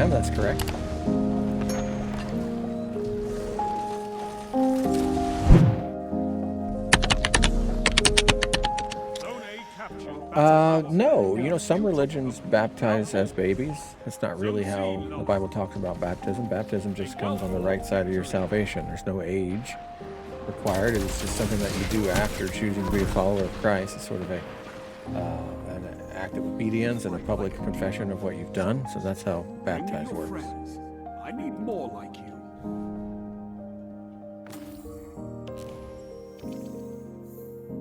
am, that's correct. No, you know, some religions baptize as babies. That's not really how the Bible talks about baptism. Baptism just comes on the right side of your salvation. There's no age required. It's just something that you do after choosing to be a follower of Christ. It's sort of an act of obedience and a public confession of what you've done. So that's how baptize works. I need more like you.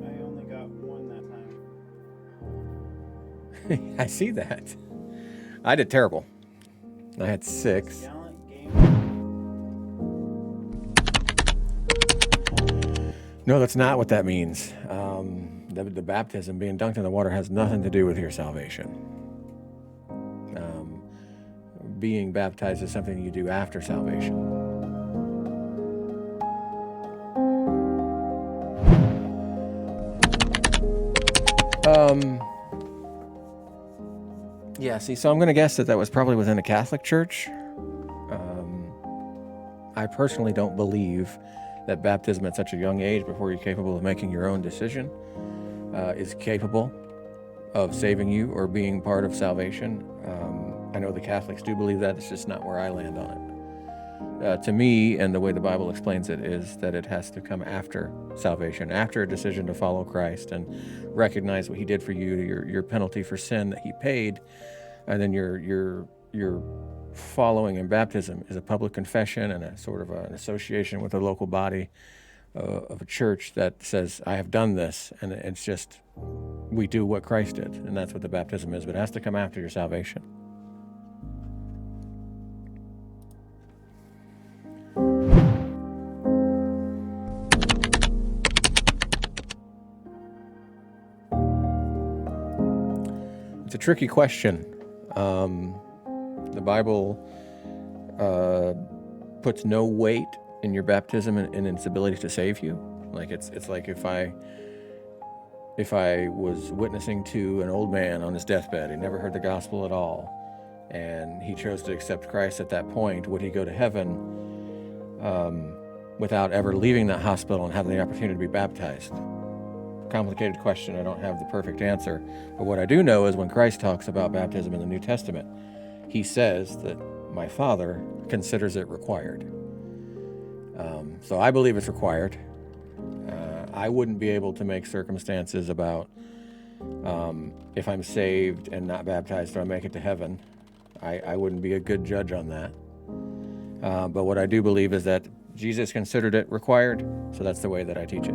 I only got one that time. I see that. I did terrible. I had 6. No, that's not what that means. The baptism, being dunked in the water, has nothing to do with your salvation. Being baptized is something you do after salvation. Yeah, see, so I'm going to guess that was probably within a Catholic church. I personally don't believe that baptism at such a young age, before you're capable of making your own decision, is capable of saving you or being part of salvation. I know the Catholics do believe that. It's just not where I land on it. To me, and the way the Bible explains it, is that it has to come after salvation, after a decision to follow Christ and recognize what he did for you, your penalty for sin that he paid, and then your following in baptism is a public confession and a sort of an association with a local body of a church that says, I have done this, and it's just, we do what Christ did, and that's what the baptism is, but it has to come after your salvation. It's a tricky question. The Bible puts no weight in your baptism and its ability to save you. Like it's like if I was witnessing to an old man on his deathbed, he never heard the gospel at all, and he chose to accept Christ at that point, would he go to heaven without ever leaving that hospital and having the opportunity to be baptized? Complicated question. I don't have the perfect answer. But what I do know is when Christ talks about baptism in the New Testament, he says that my Father considers it required. So I believe it's required. I wouldn't be able to make circumstances about if I'm saved and not baptized, do I make it to heaven? I wouldn't be a good judge on that. But what I do believe is that Jesus considered it required, so that's the way that I teach it.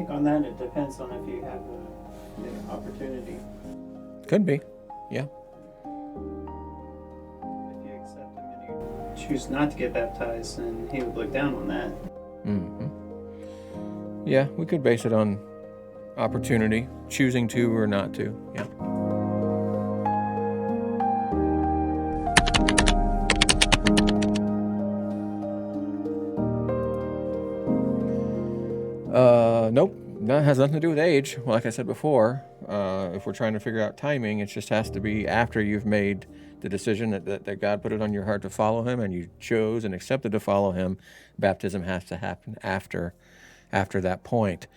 On that, it depends on if you have the opportunity. Could be, yeah. If you accept him and you choose not to get baptized, then he would look down on that. Mm-hmm. Yeah, we could base it on opportunity, choosing to or not to, yeah. Nope. That has nothing to do with age. Like I said before, if we're trying to figure out timing, it just has to be after you've made the decision that God put it on your heart to follow him and you chose and accepted to follow him. Baptism has to happen after that point.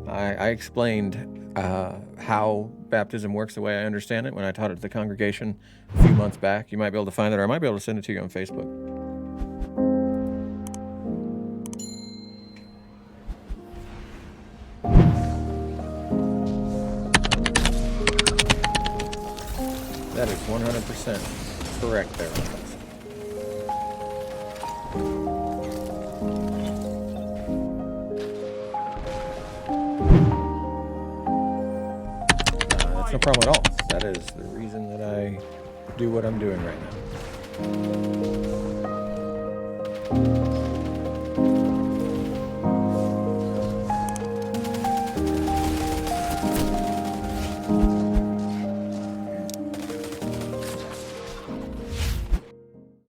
I explained how baptism works the way I understand it when I taught it to the congregation a few months back. You might be able to find it, or I might be able to send it to you on Facebook. That is 100% correct there. That's no problem at all. That is the reason that I do what I'm doing right now.